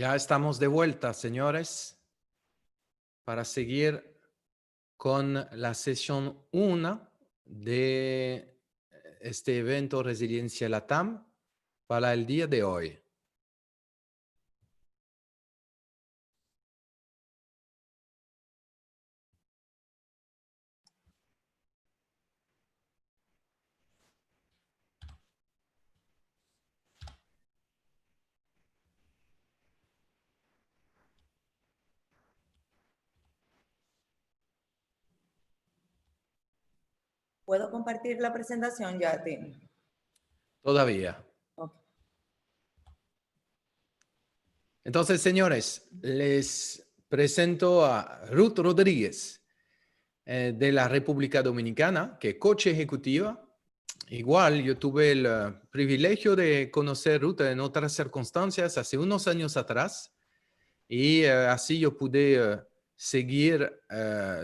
Ya estamos de vuelta, señores, para seguir con la sesión 1 de este evento Resiliencia LATAM para el día de hoy. ¿Puedo compartir la presentación ya, Tim? Todavía. Okay. Entonces, señores, les presento a Ruth Rodríguez de la República Dominicana, que es coach ejecutiva. Igual, yo tuve el privilegio de conocer a Ruth en otras circunstancias hace unos años atrás y así yo pude seguir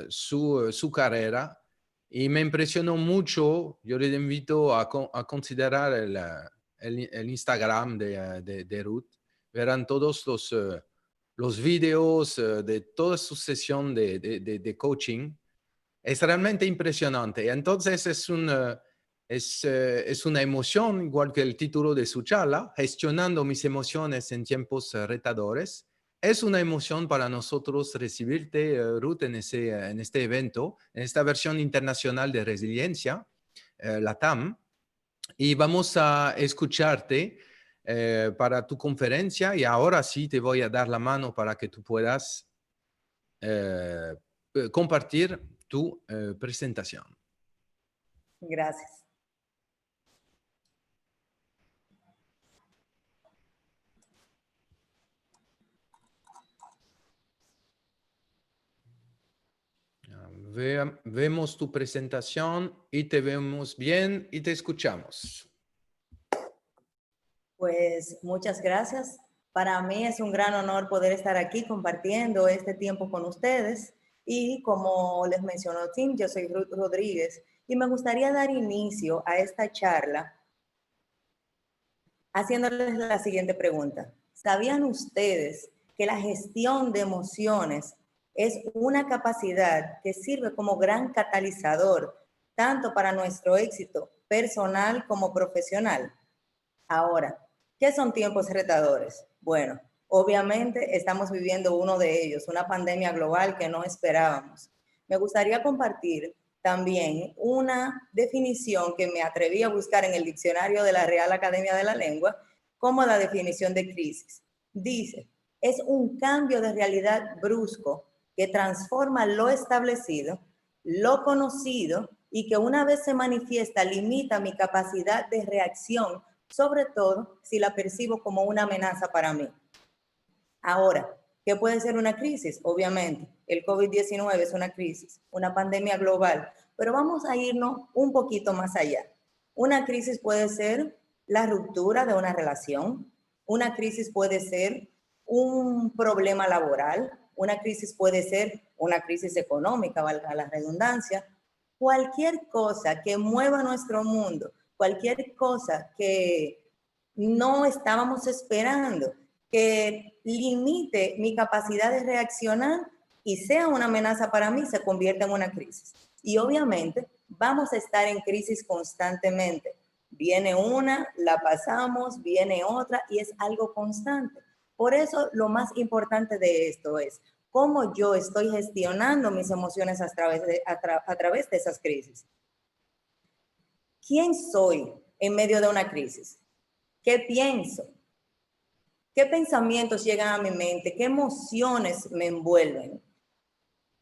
su carrera y me impresionó mucho. Yo les invito a considerar el Instagram de Ruth. Verán todos los videos de toda su sesión de coaching. Es realmente impresionante. Entonces es una emoción, igual que el título de su charla, gestionando mis emociones en tiempos retadores. Es una emoción para nosotros recibirte, Ruth, en este evento, en esta versión internacional de Resiliencia, LATAM, y vamos a escucharte para tu conferencia, y ahora sí te voy a dar la mano para que tú puedas compartir tu presentación. Gracias. Vemos tu presentación y te vemos bien y te escuchamos. Pues muchas gracias. Para mí es un gran honor poder estar aquí compartiendo este tiempo con ustedes. Y como les mencionó Tim, yo soy Ruth Rodríguez y me gustaría dar inicio a esta charla haciéndoles la siguiente pregunta. ¿Sabían ustedes que la gestión de emociones es una capacidad que sirve como gran catalizador tanto para nuestro éxito personal como profesional? Ahora, ¿qué son tiempos retadores? Bueno, obviamente estamos viviendo uno de ellos, una pandemia global que no esperábamos. Me gustaría compartir también una definición que me atreví a buscar en el diccionario de la Real Academia de la Lengua como la definición de crisis. Dice, es un cambio de realidad brusco que transforma lo establecido, lo conocido y que una vez se manifiesta limita mi capacidad de reacción, sobre todo si la percibo como una amenaza para mí. Ahora, ¿qué puede ser una crisis? Obviamente, el COVID-19 es una crisis, una pandemia global, pero vamos a irnos un poquito más allá. Una crisis puede ser la ruptura de una relación, una crisis puede ser un problema laboral, una crisis puede ser una crisis económica, valga la redundancia. Cualquier cosa que mueva nuestro mundo, cualquier cosa que no estábamos esperando, que limite mi capacidad de reaccionar y sea una amenaza para mí, se convierte en una crisis. Y obviamente vamos a estar en crisis constantemente. Viene una, la pasamos, viene otra y es algo constante. Por eso lo más importante de esto es cómo yo estoy gestionando mis emociones a través de esas crisis. ¿Quién soy en medio de una crisis? ¿Qué pienso? ¿Qué pensamientos llegan a mi mente? ¿Qué emociones me envuelven?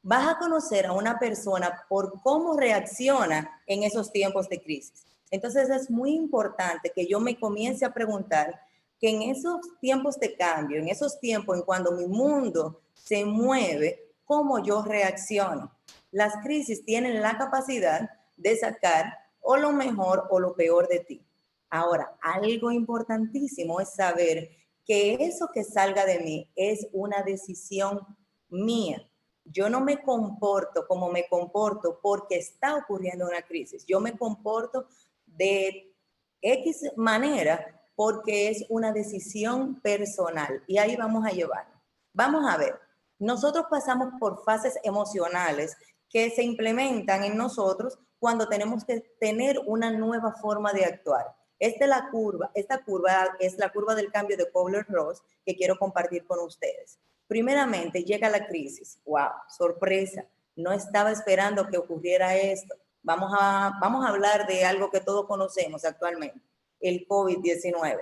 Vas a conocer a una persona por cómo reacciona en esos tiempos de crisis. Entonces es muy importante que yo me comience a preguntar que en esos tiempos de cambio, en esos tiempos en cuando mi mundo se mueve, ¿cómo yo reacciono? Las crisis tienen la capacidad de sacar o lo mejor o lo peor de ti. Ahora, algo importantísimo es saber que eso que salga de mí es una decisión mía. Yo no me comporto como me comporto porque está ocurriendo una crisis. Yo me comporto de X manera porque es una decisión personal y ahí vamos a llevar. Vamos a ver, nosotros pasamos por fases emocionales que se implementan en nosotros cuando tenemos que tener una nueva forma de actuar. Esta curva es la curva del cambio de Kubler-Ross que quiero compartir con ustedes. Primeramente, llega la crisis. ¡Wow! Sorpresa. No estaba esperando que ocurriera esto. Vamos a hablar de algo que todos conocemos actualmente, el COVID-19.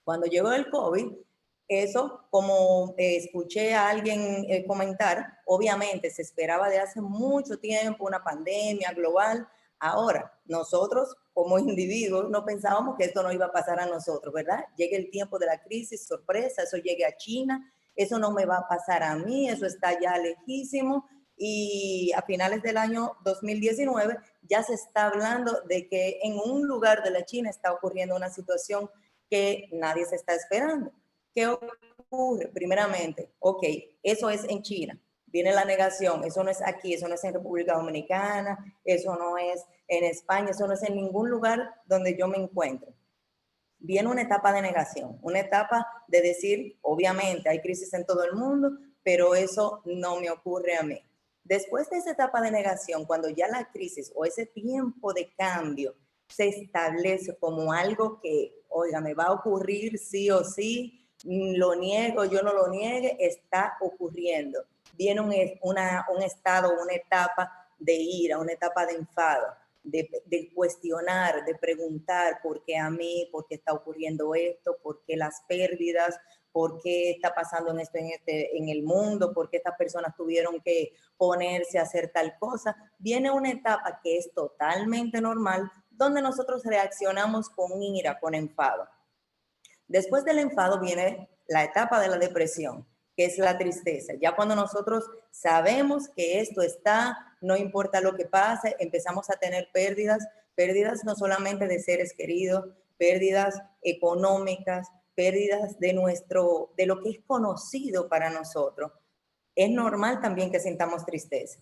Cuando llegó el COVID, eso, como escuché a alguien comentar, obviamente se esperaba de hace mucho tiempo una pandemia global. Ahora, nosotros como individuos no pensábamos que esto no iba a pasar a nosotros, ¿verdad? Llega el tiempo de la crisis, sorpresa, eso llegue a China, eso no me va a pasar a mí, eso está ya lejísimo. Y a finales del año 2019 ya se está hablando de que en un lugar de la China está ocurriendo una situación que nadie se está esperando. ¿Qué ocurre? Primeramente, ok, eso es en China. Viene la negación, eso no es aquí, eso no es en República Dominicana, eso no es en España, eso no es en ningún lugar donde yo me encuentre. Viene una etapa de negación, una etapa de decir, obviamente hay crisis en todo el mundo, pero eso no me ocurre a mí. Después de esa etapa de negación, cuando ya la crisis o ese tiempo de cambio se establece como algo que, oiga, me va a ocurrir sí o sí, lo niego, yo no lo niegue, está ocurriendo. Viene un estado, una etapa de ira, una etapa de enfado, de cuestionar, de preguntar por qué a mí, por qué está ocurriendo esto, por qué las pérdidas, por qué está pasando en el mundo, por qué estas personas tuvieron que ponerse a hacer tal cosa. Viene una etapa que es totalmente normal, donde nosotros reaccionamos con ira, con enfado. Después del enfado viene la etapa de la depresión, que es la tristeza. Ya cuando nosotros sabemos que esto está, no importa lo que pase, empezamos a tener pérdidas no solamente de seres queridos, pérdidas económicas, pérdidas de lo que es conocido para nosotros. Es normal también que sintamos tristeza.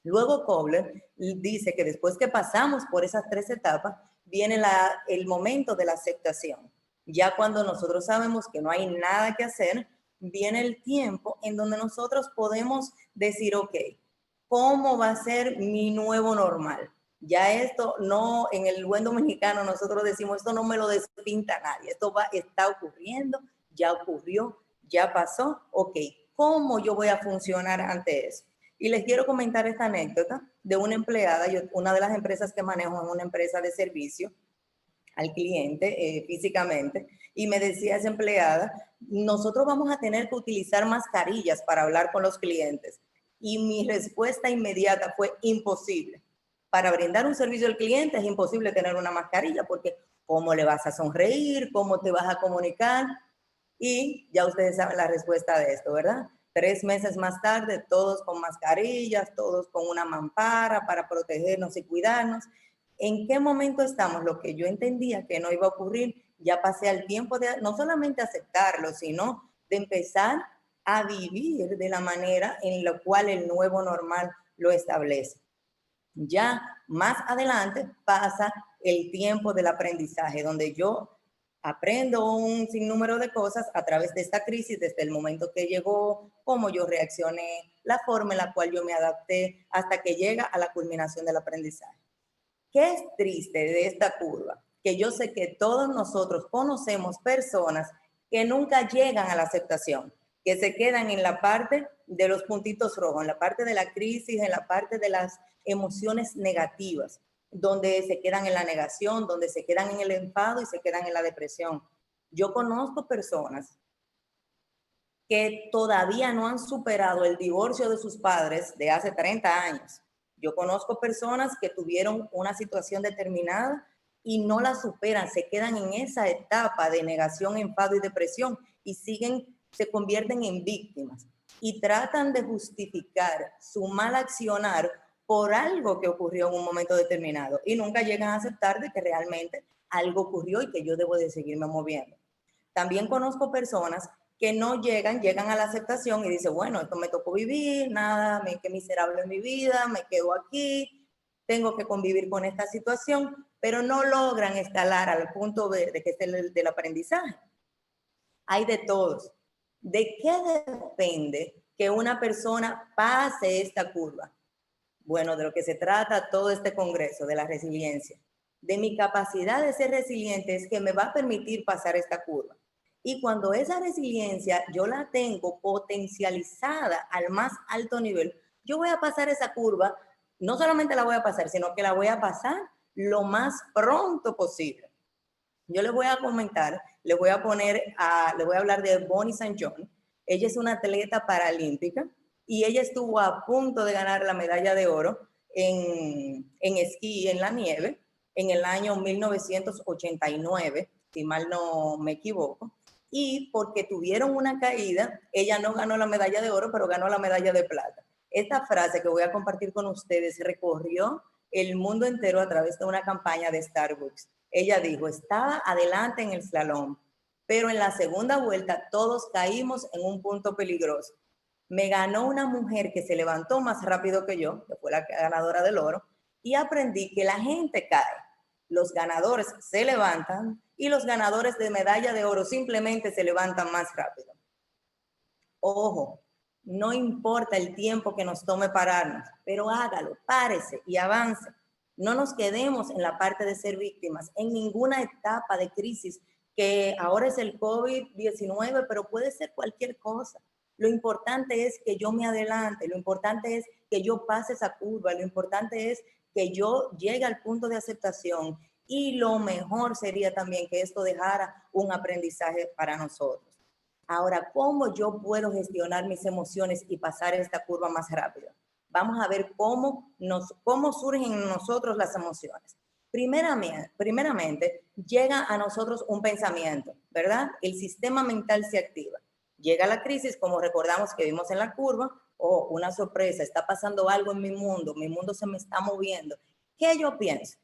Luego Kubler dice que después que pasamos por esas tres etapas, viene el momento de la aceptación. Ya cuando nosotros sabemos que no hay nada que hacer, viene el tiempo en donde nosotros podemos decir, ok, ¿cómo va a ser mi nuevo normal? Ya esto no, en el buen dominicano nosotros decimos, esto no me lo despinta nadie, está ocurriendo, ya ocurrió, ya pasó, ok, ¿cómo yo voy a funcionar ante eso? Y les quiero comentar esta anécdota de una empleada, una de las empresas que manejo es una empresa de servicio al cliente físicamente, y me decía esa empleada, nosotros vamos a tener que utilizar mascarillas para hablar con los clientes. Y mi respuesta inmediata fue imposible. Para brindar un servicio al cliente es imposible tener una mascarilla porque ¿cómo le vas a sonreír? ¿Cómo te vas a comunicar? Y ya ustedes saben la respuesta de esto, ¿verdad? 3 meses más tarde, todos con mascarillas, todos con una mampara para protegernos y cuidarnos. ¿En qué momento estamos? Lo que yo entendía que no iba a ocurrir, ya pasé al tiempo de no solamente aceptarlo, sino de empezar a vivir de la manera en la cual el nuevo normal lo establece. Ya más adelante pasa el tiempo del aprendizaje, donde yo aprendo un sinnúmero de cosas a través de esta crisis, desde el momento que llegó, cómo yo reaccioné, la forma en la cual yo me adapté, hasta que llega a la culminación del aprendizaje. ¿Qué es triste de esta curva? Que yo sé que todos nosotros conocemos personas que nunca llegan a la aceptación, que se quedan en la parte de los puntitos rojos, en la parte de la crisis, en la parte de las emociones negativas, donde se quedan en la negación, donde se quedan en el enfado y se quedan en la depresión. Yo conozco personas que todavía no han superado el divorcio de sus padres de hace 30 años. Yo conozco personas que tuvieron una situación determinada y no la superan, se quedan en esa etapa de negación, enfado y depresión y se convierten en víctimas y tratan de justificar su mal accionar por algo que ocurrió en un momento determinado y nunca llegan a aceptar de que realmente algo ocurrió y que yo debo de seguirme moviendo. También conozco personas que no llegan a la aceptación y dicen, bueno, esto me tocó vivir, qué miserable en mi vida, me quedo aquí, tengo que convivir con esta situación, pero no logran escalar al punto verde, que es el del aprendizaje. Hay de todos. ¿De qué depende que una persona pase esta curva? Bueno, de lo que se trata todo este congreso, de la resiliencia. De mi capacidad de ser resiliente es que me va a permitir pasar esta curva. Y cuando esa resiliencia yo la tengo potencializada al más alto nivel, yo voy a pasar esa curva, no solamente la voy a pasar, sino que la voy a pasar lo más pronto posible. Yo les voy a comentar, les voy a hablar de Bonnie St. John. Ella es una atleta paralímpica y ella estuvo a punto de ganar la medalla de oro en esquí en la nieve en el año 1989, si mal no me equivoco, y porque tuvieron una caída, ella no ganó la medalla de oro, pero ganó la medalla de plata. Esta frase que voy a compartir con ustedes recorrió el mundo entero a través de una campaña de Starbucks. Ella dijo, estaba adelante en el slalom, pero en la segunda vuelta todos caímos en un punto peligroso. Me ganó una mujer que se levantó más rápido que yo, que fue la ganadora del oro, y aprendí que la gente cae. Los ganadores se levantan y los ganadores de medalla de oro simplemente se levantan más rápido. Ojo, no importa el tiempo que nos tome pararnos, pero hágalo, párese y avance. No nos quedemos en la parte de ser víctimas, en ninguna etapa de crisis, que ahora es el COVID-19, pero puede ser cualquier cosa. Lo importante es que yo me adelante, lo importante es que yo pase esa curva, lo importante es que yo llegue al punto de aceptación y lo mejor sería también que esto dejara un aprendizaje para nosotros. Ahora, ¿cómo yo puedo gestionar mis emociones y pasar esta curva más rápido? Vamos a ver cómo surgen en nosotros las emociones. Primeramente, llega a nosotros un pensamiento, ¿verdad? El sistema mental se activa. Llega la crisis, como recordamos que vimos en la curva, o una sorpresa, está pasando algo en mi mundo se me está moviendo. ¿Qué yo pienso?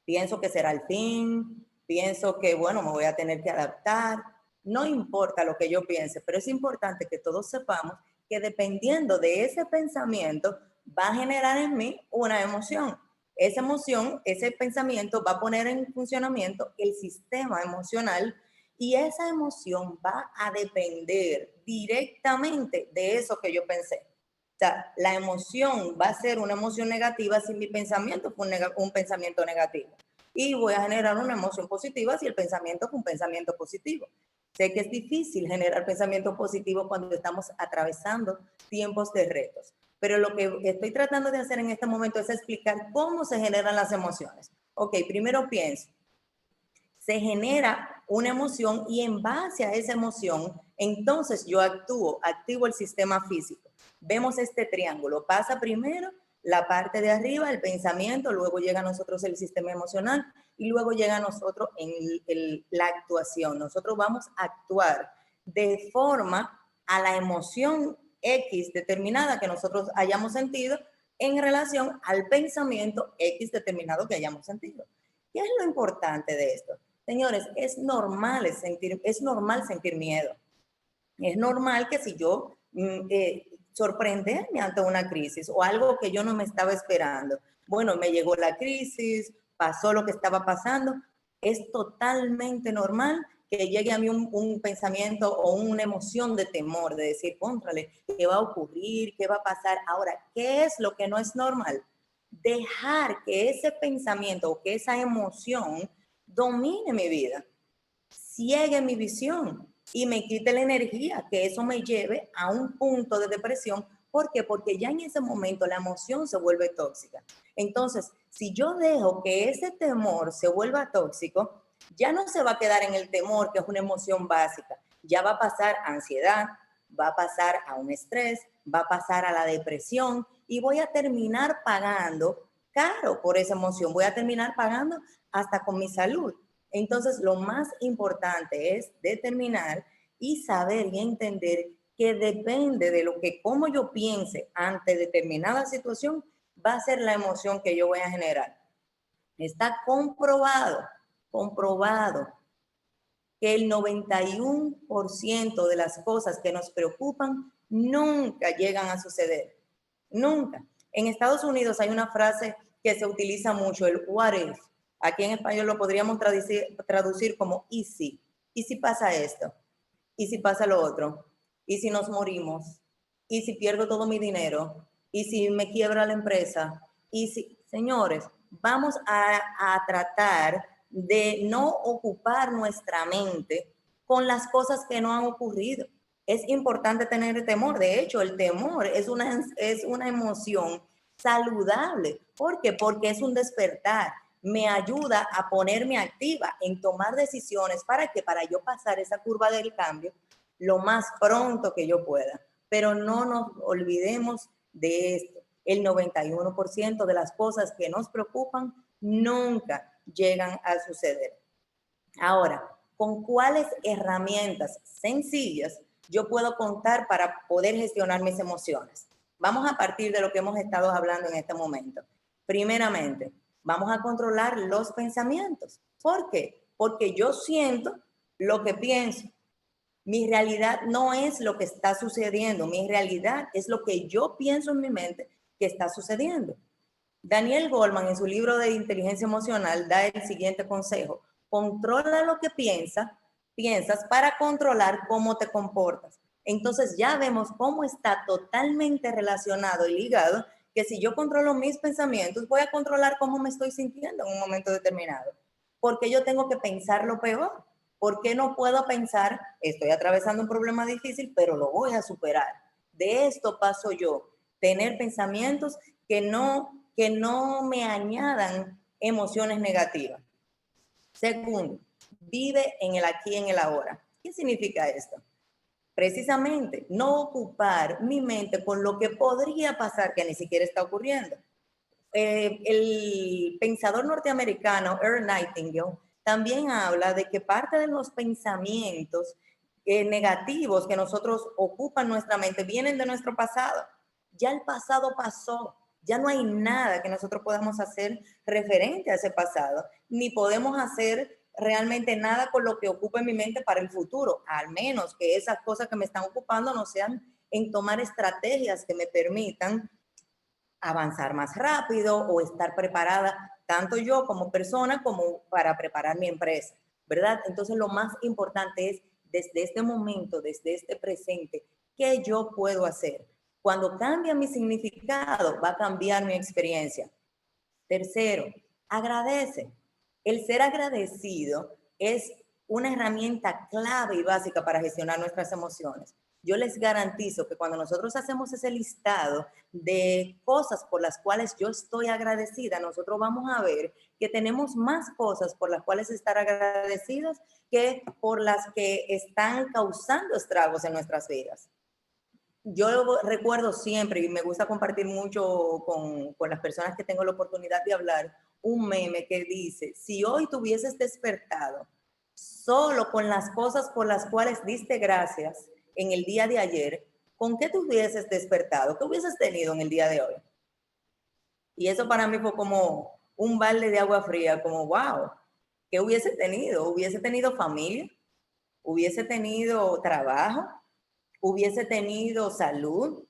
Pienso que será el fin, pienso que, bueno, me voy a tener que adaptar. No importa lo que yo piense, pero es importante que todos sepamos que dependiendo de ese pensamiento va a generar en mí una emoción. Esa emoción, ese pensamiento va a poner en funcionamiento el sistema emocional y esa emoción va a depender directamente de eso que yo pensé. O sea, la emoción va a ser una emoción negativa si mi pensamiento fue un pensamiento negativo. Y voy a generar una emoción positiva si el pensamiento fue un pensamiento positivo. Sé que es difícil generar pensamientos positivos cuando estamos atravesando tiempos de retos, pero lo que estoy tratando de hacer en este momento es explicar cómo se generan las emociones. Ok, primero pienso. Se genera una emoción y en base a esa emoción, entonces yo activo el sistema físico. Vemos este triángulo, pasa primero la parte de arriba, el pensamiento, luego llega a nosotros el sistema emocional y luego llega a nosotros la actuación. Nosotros vamos a actuar de forma a la emoción X determinada que nosotros hayamos sentido en relación al pensamiento X determinado que hayamos sentido. ¿Qué es lo importante de esto? Señores, es normal sentir miedo. Es normal que si yo sorprenderme ante una crisis o algo que yo no me estaba esperando. Bueno, me llegó la crisis, pasó lo que estaba pasando. Es totalmente normal que llegue a mí un pensamiento o una emoción de temor, de decir, cóntrale, ¿qué va a ocurrir? ¿Qué va a pasar? Ahora, ¿qué es lo que no es normal? Dejar que ese pensamiento o que esa emoción domine mi vida, ciegue mi visión y me quite la energía, que eso me lleve a un punto de depresión. ¿Por qué? Porque ya en ese momento la emoción se vuelve tóxica. Entonces, si yo dejo que ese temor se vuelva tóxico, ya no se va a quedar en el temor, que es una emoción básica. Ya va a pasar a ansiedad, va a pasar a un estrés, va a pasar a la depresión y voy a terminar pagando caro por esa emoción. Voy a terminar pagando hasta con mi salud. Entonces, lo más importante es determinar y saber y entender que depende de cómo yo piense ante determinada situación, va a ser la emoción que yo voy a generar. Está comprobado que el 91% de las cosas que nos preocupan nunca llegan a suceder. Nunca. En Estados Unidos hay una frase que se utiliza mucho, el what if. Aquí en español lo podríamos traducir como ¿y si? ¿Y si pasa esto? ¿Y si pasa lo otro? ¿Y si nos morimos? ¿Y si pierdo todo mi dinero? ¿Y si me quiebra la empresa? Y si, señores, vamos a tratar de no ocupar nuestra mente con las cosas que no han ocurrido. Es importante tener temor. De hecho, el temor es una emoción saludable. ¿Por qué? Porque es un despertar. Me ayuda a ponerme activa en tomar decisiones para yo pasar esa curva del cambio lo más pronto que yo pueda. Pero no nos olvidemos de esto. El 91% de las cosas que nos preocupan nunca llegan a suceder. Ahora, ¿con cuáles herramientas sencillas yo puedo contar para poder gestionar mis emociones? Vamos a partir de lo que hemos estado hablando en este momento. Primeramente, vamos a controlar los pensamientos. ¿Por qué? Porque yo siento lo que pienso. Mi realidad no es lo que está sucediendo. Mi realidad es lo que yo pienso en mi mente que está sucediendo. Daniel Goleman, en su libro de inteligencia emocional, da el siguiente consejo: controla lo que piensas para controlar cómo te comportas. Entonces ya vemos cómo está totalmente relacionado y ligado, que si yo controlo mis pensamientos, voy a controlar cómo me estoy sintiendo en un momento determinado. Porque yo tengo que pensar lo peor. ¿Por qué no puedo pensar, estoy atravesando un problema difícil, pero lo voy a superar? De esto paso yo, tener pensamientos que no me añadan emociones negativas. Segundo, vive en el aquí y en el ahora. ¿Qué significa esto? Precisamente, no ocupar mi mente con lo que podría pasar que ni siquiera está ocurriendo. El pensador norteamericano Earl Nightingale también habla de que parte de los pensamientos negativos que nosotros ocupan nuestra mente vienen de nuestro pasado. Ya el pasado pasó, ya no hay nada que nosotros podamos hacer referente a ese pasado, ni podemos hacer realmente nada con lo que ocupe mi mente para el futuro, al menos que esas cosas que me están ocupando no sean en tomar estrategias que me permitan avanzar más rápido o estar preparada, tanto yo como persona como para preparar mi empresa, ¿verdad? Entonces lo más importante es desde este momento, desde este presente, ¿qué yo puedo hacer? Cuando cambia mi significado, va a cambiar mi experiencia. Tercero, agradece. El ser agradecido es una herramienta clave y básica para gestionar nuestras emociones. Yo les garantizo que cuando nosotros hacemos ese listado de cosas por las cuales yo estoy agradecida, nosotros vamos a ver que tenemos más cosas por las cuales estar agradecidas que por las que están causando estragos en nuestras vidas. Yo recuerdo siempre, y me gusta compartir mucho con las personas que tengo la oportunidad de hablar, un meme que dice: si hoy te hubieses despertado solo con las cosas por las cuales diste gracias en el día de ayer, ¿con qué te hubieses despertado? ¿Qué hubieses tenido en el día de hoy? Y eso para mí fue como un balde de agua fría, como wow, ¿qué hubiese tenido? ¿Hubiese tenido familia? ¿Hubiese tenido trabajo? ¿Hubiese tenido salud?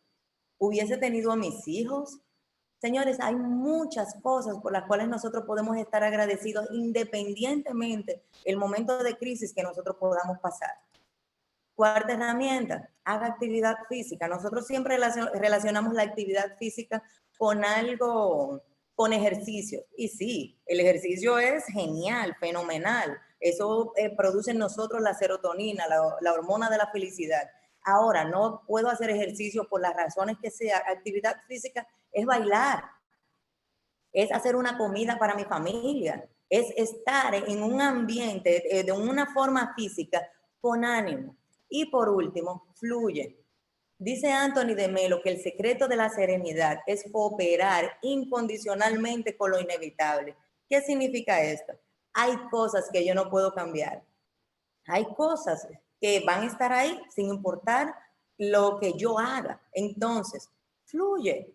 ¿Hubiese tenido a mis hijos? Señores, hay muchas cosas por las cuales nosotros podemos estar agradecidos independientemente del momento de crisis que nosotros podamos pasar. Cuarta herramienta, haga actividad física. Nosotros siempre relacionamos la actividad física con algo, con ejercicio. Y sí, el ejercicio es genial, fenomenal. Eso produce en nosotros la serotonina, la hormona de la felicidad. Ahora, no puedo hacer ejercicio por las razones que sea. Actividad física es bailar, es hacer una comida para mi familia, es estar en un ambiente de una forma física con ánimo. Y por último, fluye. Dice Anthony de Melo que el secreto de la serenidad es cooperar incondicionalmente con lo inevitable. ¿Qué significa esto? Hay cosas que yo no puedo cambiar. Hay cosas que van a estar ahí sin importar lo que yo haga. Entonces, fluye,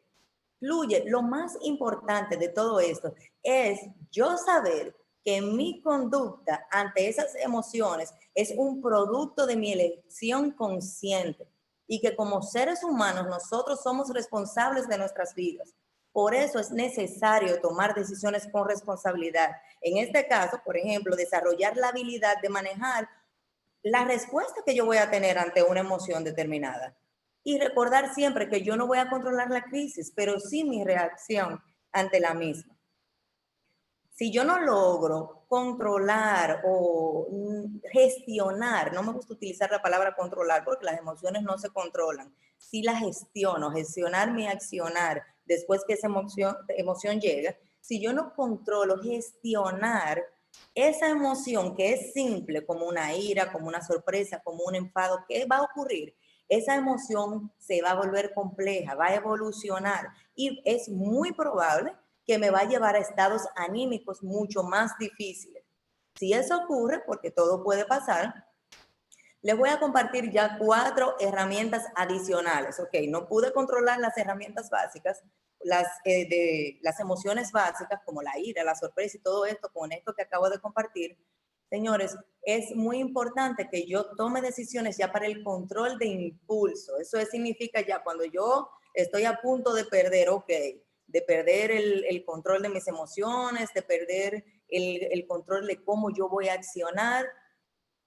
fluye. Lo más importante de todo esto es yo saber que mi conducta ante esas emociones es un producto de mi elección consciente y que como seres humanos nosotros somos responsables de nuestras vidas. Por eso es necesario tomar decisiones con responsabilidad. En este caso, por ejemplo, desarrollar la habilidad de manejar la respuesta que yo voy a tener ante una emoción determinada. Y recordar siempre que yo no voy a controlar la crisis, pero sí mi reacción ante la misma. Si yo no logro controlar o gestionar, no me gusta utilizar la palabra controlar porque las emociones no se controlan, si la gestiono, gestionar mi accionar después que esa emoción llega, si yo no controlo gestionar esa emoción que es simple, como una ira, como una sorpresa, como un enfado, ¿qué va a ocurrir? Esa emoción se va a volver compleja, va a evolucionar y es muy probable que me va a llevar a estados anímicos mucho más difíciles. Si eso ocurre, porque todo puede pasar, les voy a compartir ya 4 herramientas adicionales. Ok, no pude controlar las herramientas básicas, las emociones básicas como la ira, la sorpresa y todo esto con esto que acabo de compartir. Señores, es muy importante que yo tome decisiones ya para el control de impulso. Eso significa ya cuando yo estoy a punto de perder, ok, de perder el control de mis emociones, de perder el control de cómo yo voy a accionar.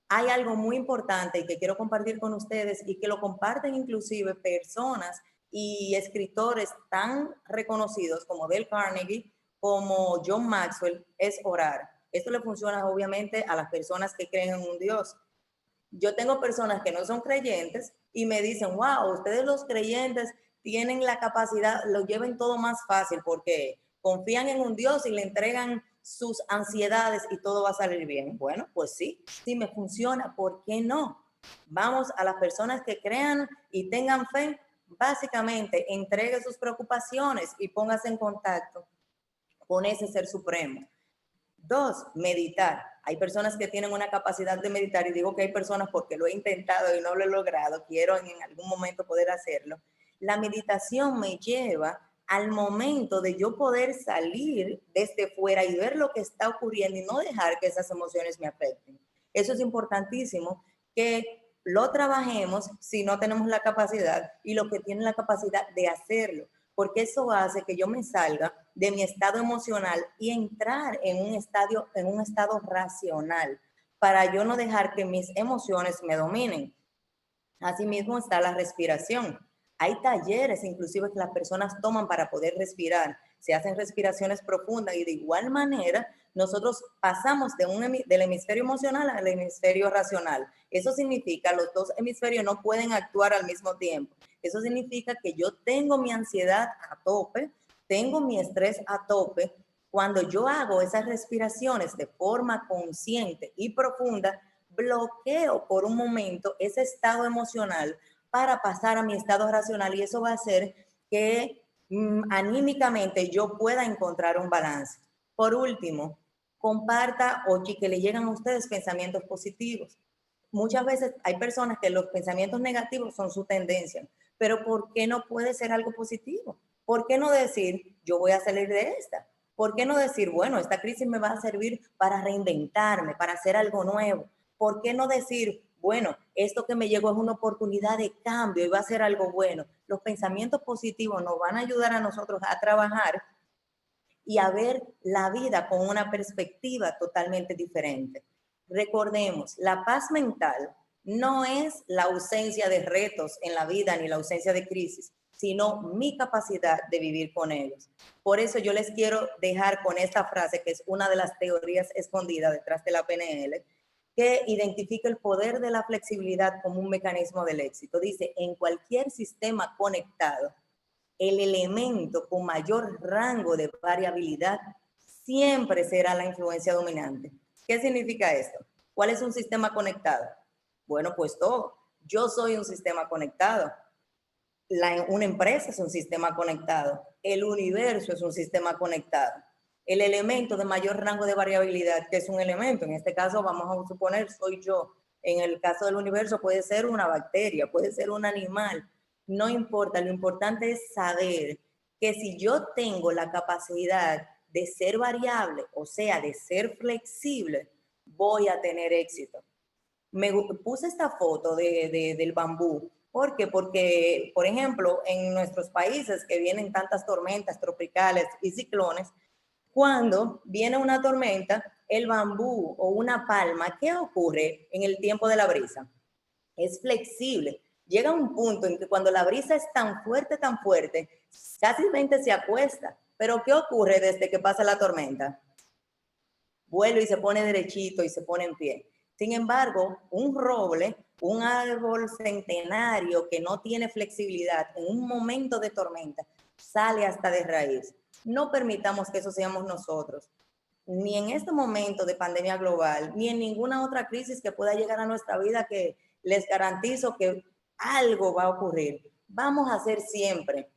Hay algo muy importante y que quiero compartir con ustedes y que lo comparten inclusive personas y escritores tan reconocidos como Dale Carnegie, como John Maxwell, es orar. Esto le funciona obviamente a las personas que creen en un Dios. Yo tengo personas que no son creyentes y me dicen, wow, ustedes los creyentes tienen la capacidad, lo lleven todo más fácil porque confían en un Dios y le entregan sus ansiedades y todo va a salir bien. Bueno, pues sí, sí me funciona, ¿por qué no? Vamos a las personas que crean y tengan fe, básicamente entregue sus preocupaciones y póngase en contacto con ese ser supremo. 2, meditar. Hay personas que tienen una capacidad de meditar y digo que hay personas porque lo he intentado y no lo he logrado, quiero en algún momento poder hacerlo. La meditación me lleva al momento de yo poder salir desde fuera y ver lo que está ocurriendo y no dejar que esas emociones me afecten. Eso es importantísimo, que lo trabajemos si no tenemos la capacidad y los que tienen la capacidad de hacerlo, porque eso hace que yo me salga de mi estado emocional y entrar en un estado racional para yo no dejar que mis emociones me dominen. Asimismo está la respiración. Hay talleres inclusive que las personas toman para poder respirar. Se hacen respiraciones profundas y de igual manera nosotros pasamos del hemisferio emocional al hemisferio racional. Eso significa los dos hemisferios no pueden actuar al mismo tiempo. Eso significa que yo tengo mi ansiedad a tope, tengo mi estrés a tope. Cuando yo hago esas respiraciones de forma consciente y profunda, bloqueo por un momento ese estado emocional para pasar a mi estado racional y eso va a hacer que anímicamente yo pueda encontrar un balance. Por último, comparta o que le llegan a ustedes pensamientos positivos. Muchas veces hay personas que los pensamientos negativos son su tendencia, pero ¿por qué no puede ser algo positivo? ¿Por qué no decir, yo voy a salir de esta? ¿Por qué no decir, bueno, esta crisis me va a servir para reinventarme, para hacer algo nuevo? ¿Por qué no decir, bueno, esto que me llegó es una oportunidad de cambio y va a ser algo bueno? Los pensamientos positivos nos van a ayudar a nosotros a trabajar y a ver la vida con una perspectiva totalmente diferente. Recordemos, la paz mental no es la ausencia de retos en la vida ni la ausencia de crisis, sino mi capacidad de vivir con ellos. Por eso yo les quiero dejar con esta frase, que es una de las teorías escondidas detrás de la PNL, que identifica el poder de la flexibilidad como un mecanismo del éxito. Dice, en cualquier sistema conectado, el elemento con mayor rango de variabilidad siempre será la influencia dominante. ¿Qué significa esto? ¿Cuál es un sistema conectado? Bueno, pues todo. Yo soy un sistema conectado. Una empresa es un sistema conectado. El universo es un sistema conectado. El elemento de mayor rango de variabilidad, que es un elemento, en este caso vamos a suponer soy yo. En el caso del universo puede ser una bacteria, puede ser un animal, no importa, lo importante es saber que si yo tengo la capacidad de ser variable, o sea, de ser flexible, voy a tener éxito. Me puse esta foto del bambú ¿Por qué? Porque, por ejemplo, en nuestros países que vienen tantas tormentas tropicales y ciclones, cuando viene una tormenta, el bambú o una palma, ¿qué ocurre en el tiempo de la brisa? Es flexible. Llega un punto en que cuando la brisa es tan fuerte, casi se acuesta. Pero ¿qué ocurre desde que pasa la tormenta? Vuelve y se pone derechito y se pone en pie. Sin embargo, un roble, un árbol centenario que no tiene flexibilidad, en un momento de tormenta, sale hasta de raíz. No permitamos que eso seamos nosotros, ni en este momento de pandemia global, ni en ninguna otra crisis que pueda llegar a nuestra vida, que les garantizo que algo va a ocurrir. Vamos a hacer siempre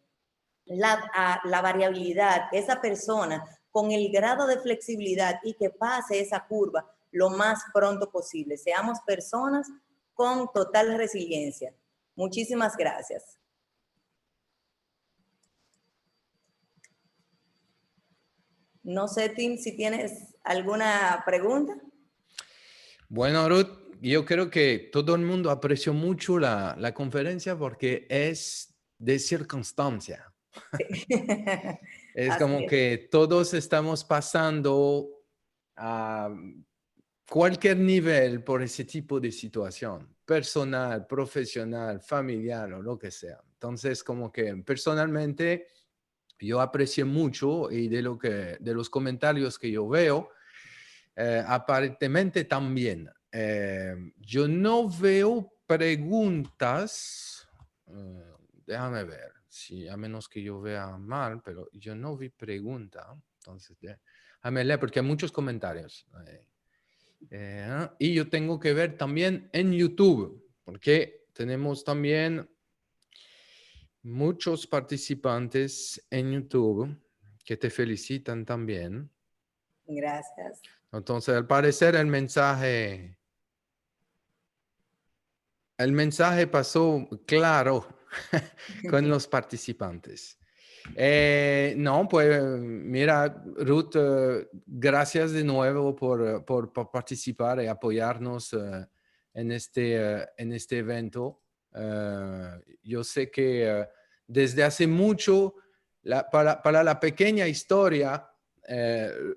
la variabilidad, esa persona con el grado de flexibilidad y que pase esa curva lo más pronto posible. Seamos personas con total resiliencia. Muchísimas gracias. No sé, Tim, si tienes alguna pregunta. Bueno, Ruth, yo creo que todo el mundo apreció mucho la conferencia porque es de circunstancia. Sí. Es Así como es. que todos estamos pasando a cualquier nivel por ese tipo de situación, personal, profesional, familiar o lo que sea. Entonces, como que personalmente yo aprecio mucho y de los comentarios que yo veo, aparentemente también. Yo no veo preguntas. Déjame ver, si a menos que yo vea mal, pero yo no vi pregunta. Entonces, déjame leer porque hay muchos comentarios. Y yo tengo que ver también en YouTube, porque tenemos también muchos participantes en YouTube que te felicitan también. Gracias. Entonces, al parecer el mensaje pasó claro con los participantes. No, pues mira, Ruth, gracias de nuevo por participar y apoyarnos en este evento. Yo sé que desde hace mucho, para la pequeña historia,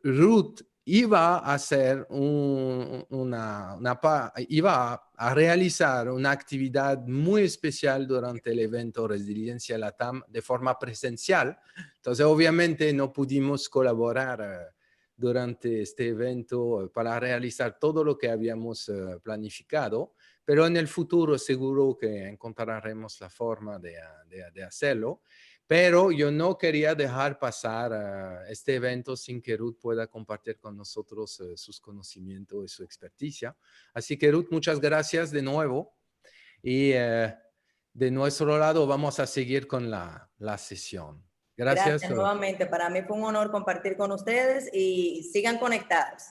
Ruth iba a hacer iba a realizar una actividad muy especial durante el evento Resiliencia Latam de forma presencial. Entonces, obviamente, no pudimos colaborar durante este evento para realizar todo lo que habíamos planificado, pero en el futuro seguro que encontraremos la forma de hacerlo. Pero yo no quería dejar pasar este evento sin que Ruth pueda compartir con nosotros sus conocimientos y su experticia. Así que Ruth, muchas gracias de nuevo. Y de nuestro lado vamos a seguir con la sesión. Gracias. Gracias nuevamente. Para mí fue un honor compartir con ustedes y sigan conectados.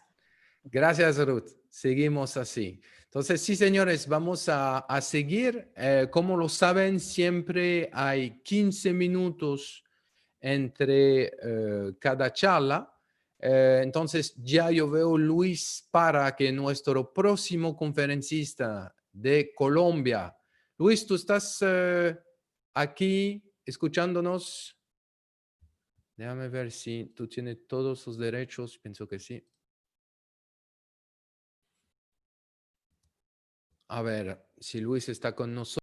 Gracias, Ruth. Seguimos así. Entonces, sí, señores, vamos a seguir. Como lo saben, siempre hay 15 minutos entre cada charla. Entonces, ya yo veo Luis Para, que es nuestro próximo conferencista de Colombia. Luis, ¿tú estás aquí escuchándonos? Déjame ver si tú tienes todos los derechos. Pienso que sí. A ver si Luis está con nosotros.